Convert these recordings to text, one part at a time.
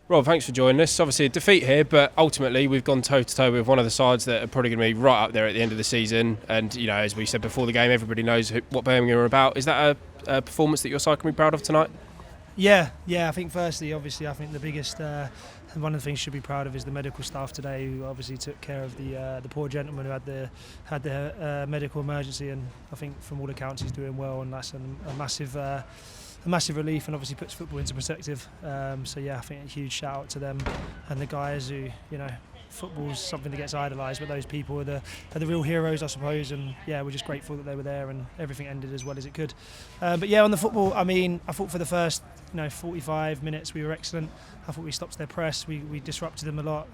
Rob, thanks for joining us. Obviously a defeat here, but ultimately we've gone toe-to-toe with one of the sides that are probably going to be right up there at the end of the season. And, as we said before the game, everybody knows what Birmingham are about. Is that a performance that your side can be proud of tonight? Yeah. I think firstly, obviously, I think the biggest, one of the things you should be proud of is the medical staff today, who obviously took care of the poor gentleman who had the medical emergency. And I think from all accounts he's doing well, and that's a massive relief, and obviously puts football into perspective. I think a huge shout out to them and the guys who, football's something that gets idolised, but those people are the real heroes, I suppose. And we're just grateful that they were there and everything ended as well as it could. On the football, I thought for the first 45 minutes we were excellent. I thought we stopped their press, we disrupted them a lot,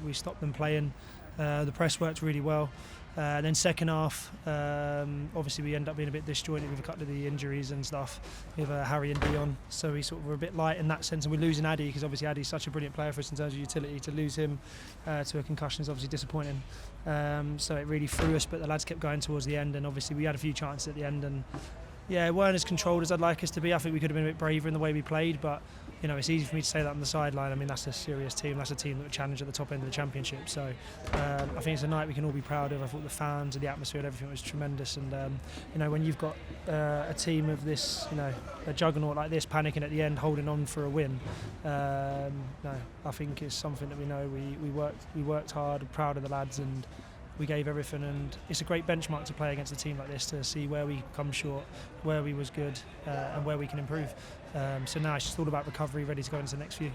we stopped them playing. The press worked really well. And then second half, obviously we end up being a bit disjointed with a couple of the injuries and stuff with Harry and Dion, so we sort of were a bit light in that sense, and we're losing Addy, because obviously Addy's such a brilliant player for us in terms of utility. To lose him to a concussion is obviously disappointing, so it really threw us, but the lads kept going towards the end, and obviously we had a few chances at the end, and weren't as controlled as I'd like us to be. I think we could have been a bit braver in the way we played, but it's easy for me to say that on the sideline. I mean, that's a serious team. That's a team that would challenge at the top end of the championship. So I think it's a night we can all be proud of. I thought the fans and the atmosphere and everything was tremendous. And when you've got a team of this, a juggernaut like this, panicking at the end, holding on for a win, I think it's something that we know. We worked hard, proud of the lads, and we gave everything, and it's a great benchmark to play against a team like this, to see where we come short, where we was good, and where we can improve. So now it's just all about recovery, ready to go into the next few.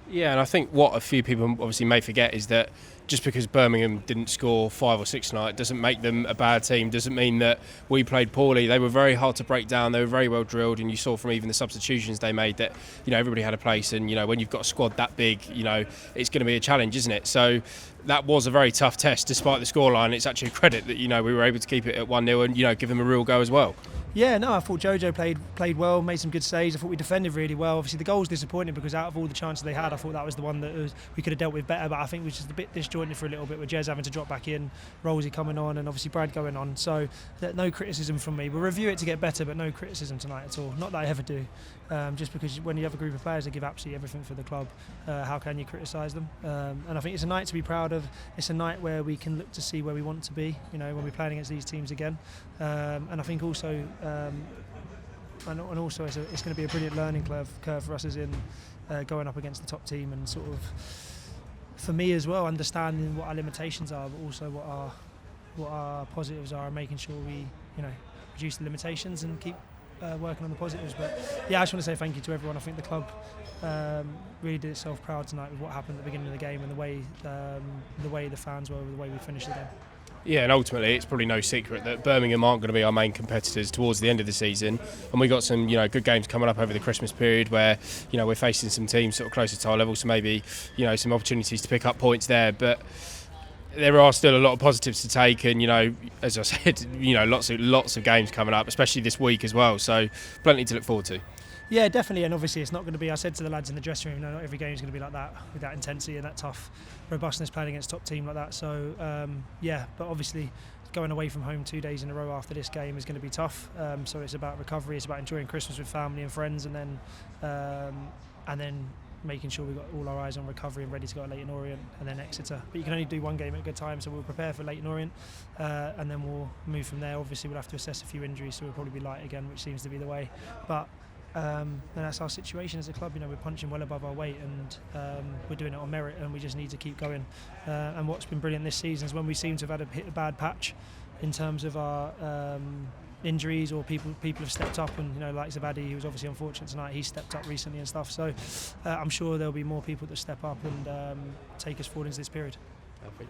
Yeah, and I think what a few people obviously may forget is that just because Birmingham didn't score 5 or 6 tonight doesn't make them a bad team, doesn't mean that we played poorly. They were very hard to break down, they were very well drilled, and you saw from even the substitutions they made that everybody had a place, and when you've got a squad that big, it's going to be a challenge, isn't it? So that was a very tough test despite the scoreline. It's actually a credit that we were able to keep it at 1-0 and give them a real go as well. Yeah, no, I thought Jojo played well, made some good saves. I thought we defended really well. Obviously, the goal was disappointing because out of all the chances they had, I thought that was the one that we could have dealt with better. But I think it was just a bit disjointed for a little bit, with Jez having to drop back in, Rolsey coming on, and obviously Brad going on. So no criticism from me. We'll review it to get better, but no criticism tonight at all. Not that I ever do. Just because when you have a group of players that give absolutely everything for the club, how can you criticise them? And I think it's a night to be proud of. It's a night where we can look to see where we want to be, when we're playing against these teams again. And I think also... And also it's going to be a brilliant learning curve for us, as in going up against the top team, and sort of, for me as well, understanding what our limitations are, but also what our positives are, and making sure we reduce the limitations and keep working on the positives. But I just want to say thank you to everyone. I think the club really did itself proud tonight with what happened at the beginning of the game, and the way the fans were, the way we finished the game. Yeah, and ultimately it's probably no secret that Birmingham aren't going to be our main competitors towards the end of the season, and we got some good games coming up over the Christmas period where we're facing some teams sort of closer to our level, so maybe some opportunities to pick up points there. But there are still a lot of positives to take, and as I said, lots of games coming up, especially this week as well. So plenty to look forward to. Yeah, definitely, and obviously it's not going to be, I said to the lads in the dressing room, not every game is going to be like that, with that intensity and that tough robustness, playing against top team like that. So but obviously going away from home 2 days in a row after this game is going to be tough. So it's about recovery, it's about enjoying Christmas with family and friends, and then making sure we've got all our eyes on recovery and ready to go at Leyton Orient and then Exeter. But you can only do one game at a good time, so we'll prepare for Leyton Orient, and then we'll move from there. Obviously we'll have to assess a few injuries, so we'll probably be light again, which seems to be the way. But and that's our situation as a club. We're punching well above our weight, and we're doing it on merit, and we just need to keep going. And what's been brilliant this season is when we seem to have hit a bad patch in terms of our injuries, or people have stepped up, and like Zabadi, who was obviously unfortunate tonight, he stepped up recently and stuff. So I'm sure there'll be more people that step up and take us forward into this period.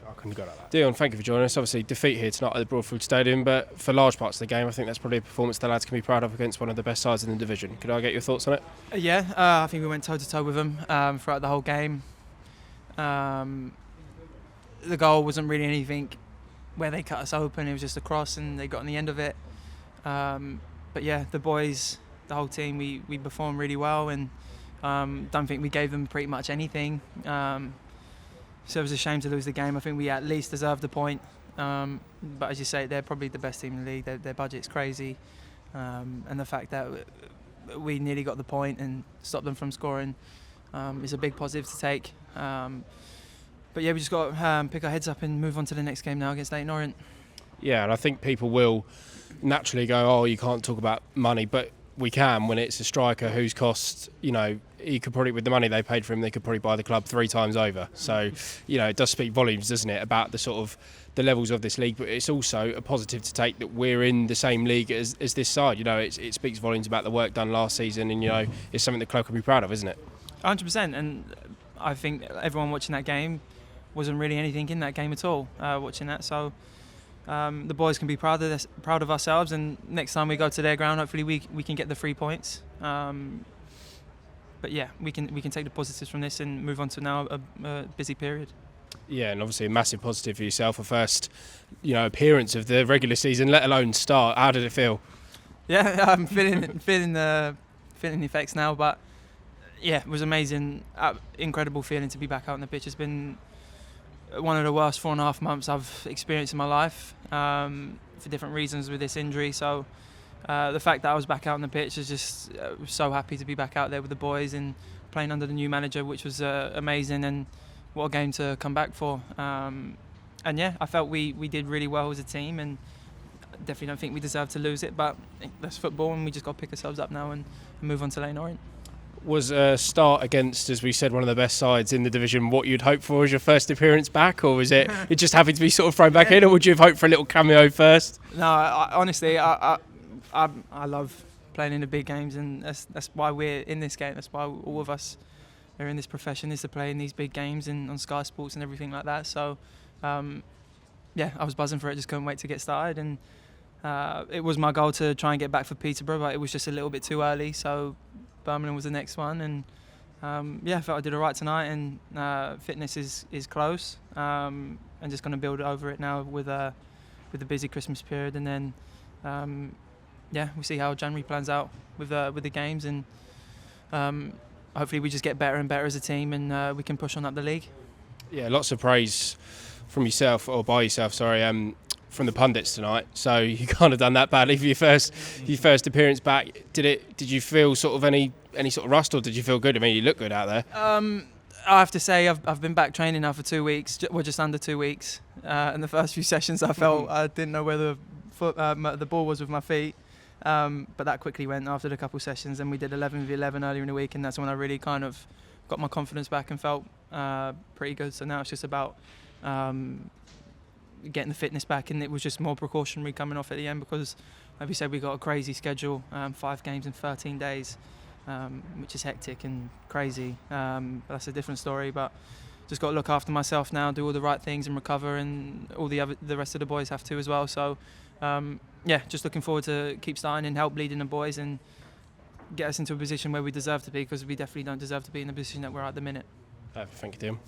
I couldn't go like that. Dion, thank you for joining us. Obviously, defeat here tonight at the Broadfield Stadium, but for large parts of the game, I think that's probably a performance the lads can be proud of against one of the best sides in the division. Could I get your thoughts on it? I think we went toe-to-toe with them throughout the whole game. The goal wasn't really anything where they cut us open. It was just a cross, and they got on the end of it. The boys, the whole team, we performed really well, and don't think we gave them pretty much anything. So it was a shame to lose the game. I think we at least deserved the point. But as you say, they're probably the best team in the league. Their budget's crazy. And the fact that we nearly got the point and stopped them from scoring is a big positive to take. But yeah, we just got to pick our heads up and move on to the next game now against Leyton Orient. Yeah, and I think people will naturally go, oh, you can't talk about money, but we can when it's a striker whose cost, he could probably, with the money they paid for him, they could probably buy the club 3 times over. So, it does speak volumes, doesn't it, about the sort of the levels of this league, but it's also a positive to take that we're in the same league as this side. It speaks volumes about the work done last season, and, it's something the club can be proud of, isn't it? 100%, and I think everyone watching that game wasn't really anything in that game at all, watching that. So the boys can be proud of ourselves, and next time we go to their ground, hopefully we can get the 3 points. But yeah, we can take the positives from this and move on to now a busy period. Yeah, and obviously a massive positive for yourself, a first appearance of the regular season, let alone start. How did it feel? Yeah, I'm feeling the effects now, but yeah, it was amazing, incredible feeling to be back out on the pitch. It's been one of the worst 4.5 months I've experienced in my life, for different reasons with this injury. So the fact that I was back out on the pitch is just so happy to be back out there with the boys and playing under the new manager, which was amazing, and what a game to come back for. And yeah, I felt we did really well as a team, and definitely don't think we deserve to lose it, but that's football, and we just got to pick ourselves up now and move on to Leyton Orient. Was a start against, as we said, one of the best sides in the division what you'd hope for as your first appearance back, or was it just happy to be sort of thrown back in, or would you have hoped for a little cameo first? No, honestly, I love playing in the big games, and that's why we're in this game. That's why all of us are in this profession, is to play in these big games and on Sky Sports and everything like that. So yeah, I was buzzing for it, just couldn't wait to get started, and it was my goal to try and get back for Peterborough, but it was just a little bit too early, so Birmingham was the next one, and yeah, I felt I did all right tonight, and fitness is close, and just going to build over it now with the busy Christmas period, and then yeah, we'll see how January plans out with the games, and hopefully we just get better and better as a team, and we can push on up the league. Yeah, lots of praise from yourself, or by yourself, sorry, from the pundits tonight. So you can't have done that badly for your first appearance back. Did you feel sort of any sort of rust, or did you feel good? I mean, you look good out there. I have to say I've been back training now for 2 weeks, just under 2 weeks. In the first few sessions, I felt I didn't know where the ball was with my feet, but that quickly went after a couple of sessions, and we did 11v11 earlier in the week, and that's when I really kind of got my confidence back and felt pretty good. So now it's just about getting the fitness back, and it was just more precautionary coming off at the end because, like we said, we got a crazy schedule, 5 games in 13 days, which is hectic and crazy. That's a different story, but just got to look after myself now, do all the right things and recover, and all the rest of the boys have to as well. So yeah, just looking forward to keep starting and help leading the boys and get us into a position where we deserve to be, because we definitely don't deserve to be in the position that we're at the minute. Thank you, Dion.